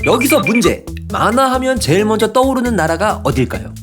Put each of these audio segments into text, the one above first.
여기서 문제. 만화 하면 제일 먼저 떠오르는 나라가 어딜까요?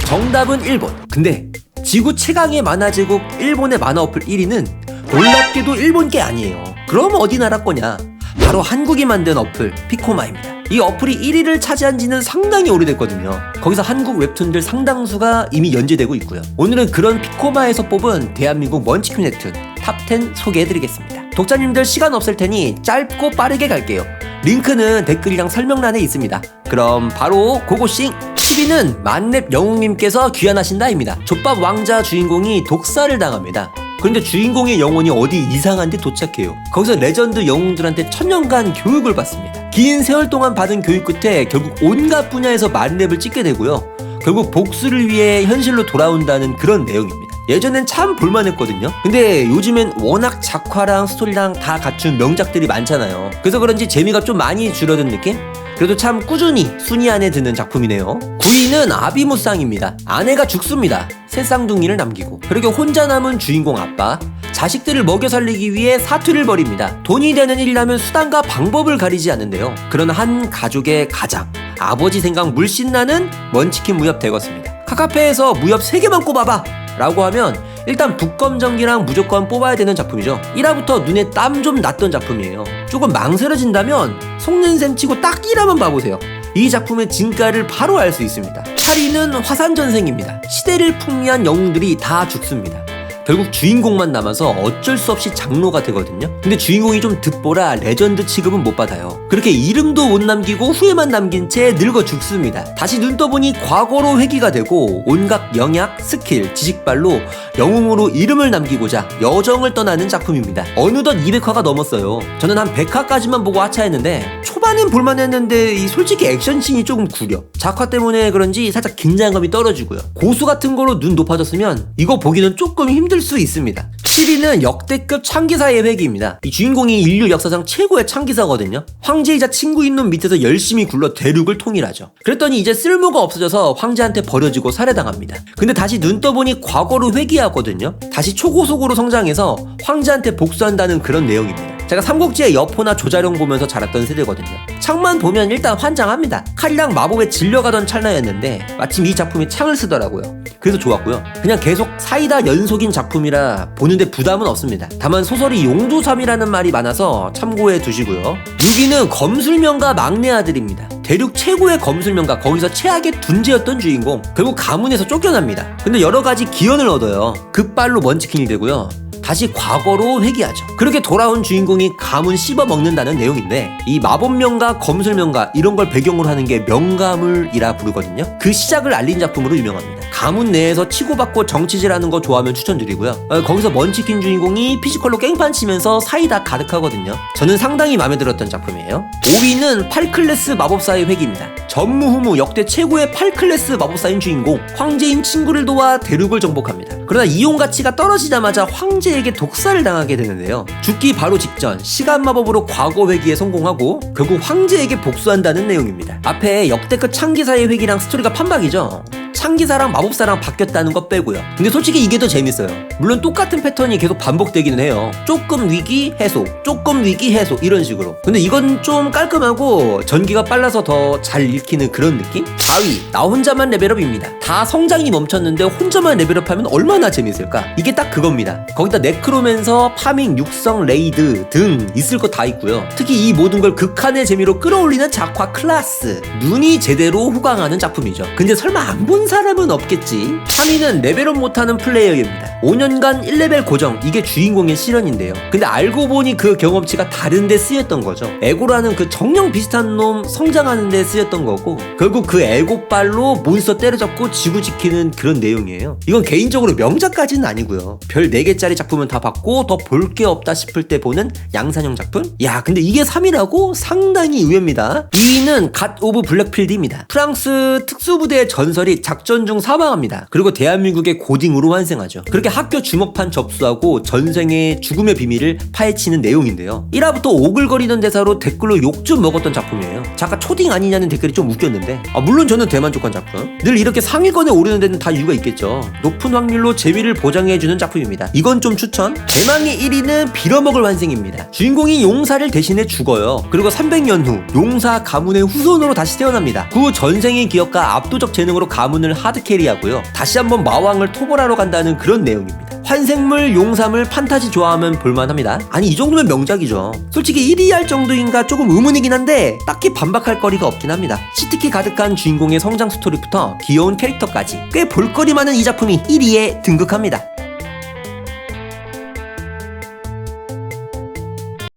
정답은 일본. 근데 지구 최강의 만화 제국 일본의 만화 어플 1위는 놀랍게도 일본 게 아니에요. 그럼 어디 나라 거냐? 바로 한국이 만든 어플 피코마입니다. 이 어플이 1위를 차지한 지는 상당히 오래됐거든요. 거기서 한국 웹툰들 상당수가 이미 연재되고 있고요. 오늘은 그런 피코마에서 뽑은 대한민국 먼치킨 웹툰 탑10 소개해드리겠습니다. 독자님들 시간 없을 테니 짧고 빠르게 갈게요. 링크는 댓글이랑 설명란에 있습니다. 그럼 바로 고고싱! 10위는 만렙 영웅님께서 귀환하신다입니다. 족밥 왕자 주인공이 독살을 당합니다. 그런데 주인공의 영혼이 어디 이상한 데 도착해요. 거기서 레전드 영웅들한테 천년간 교육을 받습니다. 긴 세월 동안 받은 교육 끝에 결국 온갖 분야에서 만렙을 찍게 되고요. 결국 복수를 위해 현실로 돌아온다는 그런 내용입니다. 예전엔 참 볼만했거든요. 근데 요즘엔 워낙 작화랑 스토리랑 다 갖춘 명작들이 많잖아요. 그래서 그런지 재미가 좀 많이 줄어든 느낌? 그래도 참 꾸준히 순위 안에 드는 작품이네요. 9위는 아비무쌍입니다. 아내가 죽습니다. 새 쌍둥이를 남기고. 그렇게 혼자 남은 주인공 아빠. 자식들을 먹여 살리기 위해 사투를 벌입니다. 돈이 되는 일이라면 수단과 방법을 가리지 않는데요. 그런 한 가족의 가장 아버지 생각 물씬 나는 먼치킨 무협 되겠습니다. 카카페에서 무협 3개만 꼽아봐 라고 하면 일단 북검정기랑 무조건 뽑아야 되는 작품이죠. 1화부터 눈에 땀 좀 났던 작품이에요. 조금 망설여진다면 속는 셈 치고 딱 1화만 봐보세요. 이 작품의 진가를 바로 알 수 있습니다. 8위는 화산전생입니다. 시대를 풍미한 영웅들이 다 죽습니다. 결국 주인공만 남아서 어쩔 수 없이 장로가 되거든요. 근데 주인공이 좀 득보라 레전드 취급은 못 받아요. 그렇게 이름도 못 남기고 후회만 남긴 채 늙어 죽습니다. 다시 눈 떠보니 과거로 회귀가 되고 온갖 영약, 스킬, 지식발로 영웅으로 이름을 남기고자 여정을 떠나는 작품입니다. 어느덧 200화가 넘었어요. 저는 한 100화까지만 보고 하차했는데 초반엔 볼만했는데 이 솔직히 액션씬이 조금 구려. 작화 때문에 그런지 살짝 긴장감이 떨어지고요. 고수 같은 거로 눈 높아졌으면 이거 보기는 조금 힘들 수 있습니다. 7위는 역대급 창기사의 회귀입니다. 이 주인공이 인류 역사상 최고의 창기사거든요. 황제이자 친구인 놈 밑에서 열심히 굴러 대륙을 통일하죠. 그랬더니 이제 쓸모가 없어져서 황제한테 버려지고 살해당합니다. 근데 다시 눈 떠보니 과거로 회귀하거든요. 다시 초고속으로 성장해서 황제한테 복수한다는 그런 내용입니다. 제가 삼국지의 여포나 조자룡 보면서 자랐던 세대거든요. 창만 보면 일단 환장합니다. 칼이랑 마법에 질려가던 찰나였는데 마침 이 작품이 창을 쓰더라고요. 그래서 좋았고요. 그냥 계속 사이다 연속인 작품이라 보는데 부담은 없습니다. 다만 소설이 용두삼이라는 말이 많아서 참고해 두시고요. 6위는 검술명가 막내 아들입니다. 대륙 최고의 검술명가, 거기서 최악의 둔재였던 주인공, 결국 가문에서 쫓겨납니다. 근데 여러가지 기원을 얻어요. 급발로 먼치킨이 되고요. 다시 과거로 회귀하죠. 그렇게 돌아온 주인공이 가문 씹어먹는다는 내용인데 이 마법명가, 검술명가 이런 걸 배경으로 하는 게 명가물이라 부르거든요. 그 시작을 알린 작품으로 유명합니다. 가문 내에서 치고받고 정치질하는 거 좋아하면 추천드리고요. 거기서 먼치킨 주인공이 피지컬로 깽판 치면서 사이다 가득하거든요. 저는 상당히 마음에 들었던 작품이에요. 5위는 8클래스 마법사의 회귀입니다. 전무후무 역대 최고의 8클래스 마법사인 주인공, 황제인 친구를 도와 대륙을 정복합니다. 그러나 이용 가치가 떨어지자마자 황제에게 독살을 당하게 되는데요. 죽기 바로 직전 시간 마법으로 과거 회귀에 성공하고 결국 황제에게 복수한다는 내용입니다. 앞에 역대급 창기사의 회귀랑 스토리가 판박이죠. 창기사랑 마법사랑 바뀌었다는 거 빼고요. 근데 솔직히 이게 더 재밌어요. 물론 똑같은 패턴이 계속 반복되기는 해요. 조금 위기 해소, 조금 위기 해소 이런 식으로. 근데 이건 좀 깔끔하고 전기가 빨라서 더 잘 읽히는 그런 느낌? 4위 나 혼자만 레벨업입니다. 다 성장이 멈췄는데 혼자만 레벨업하면 얼마나 재밌을까? 이게 딱 그겁니다. 거기다 네크로맨서, 파밍, 육성, 레이드 등 있을 거 다 있고요. 특히 이 모든 걸 극한의 재미로 끌어올리는 작화 클래스, 눈이 제대로 호강하는 작품이죠. 근데 설마 안 본 사람은 없겠지? 3위는 레벨업 못하는 플레이어입니다. 5년간 1레벨 고정, 이게 주인공의 실현인데요. 근데 알고 보니 그 경험치가 다른 데 쓰였던 거죠. 에고라는 그 정령 비슷한 놈 성장하는 데 쓰였던 거고 결국 그 에고빨로 몬스터 때려잡고 지구 지키는 그런 내용이에요. 이건 개인적으로 명작까지는 아니고요. 별 4개짜리 작품은 다 봤고 더 볼 게 없다 싶을 때 보는 양산형 작품? 야, 근데 이게 3위라고? 상당히 의외입니다. 2위는 갓 오브 블랙필드입니다. 프랑스 특수부대의 전설이 작전 중 사망합니다. 그리고 대한민국의 고딩으로 환생하죠. 그렇게 학교 주먹판 접수하고 전생의 죽음의 비밀을 파헤치는 내용인데요. 1화부터 오글거리는 대사로 댓글로 욕 좀 먹었던 작품이에요. 작가 초딩 아니냐는 댓글이 좀 웃겼는데 물론 저는 대만족한 작품. 늘 이렇게 상위권에 오르는 데는 다 이유가 있겠죠. 높은 확률로 재위를 보장해주는 작품입니다. 이건 좀 추천. 대망의 1위는 빌어먹을 환생입니다. 주인공이 용사를 대신해 죽어요. 그리고 300년 후 용사 가문의 후손으로 다시 태어납니다. 그 전생의 기억과 압도적 재능으로 가문을 하드캐리하고요. 다시 한번 마왕을 토벌하러 간다는 그런 내용입니다. 환생물, 용사물, 판타지 좋아하면 볼만합니다. 아니 이 정도면 명작이죠. 솔직히 1위 할 정도인가 조금 의문이긴 한데 딱히 반박할 거리가 없긴 합니다. 치트키 가득한 주인공의 성장 스토리부터 귀여운 캐릭터까지 꽤 볼거리 많은 이 작품이 1위에 등극합니다.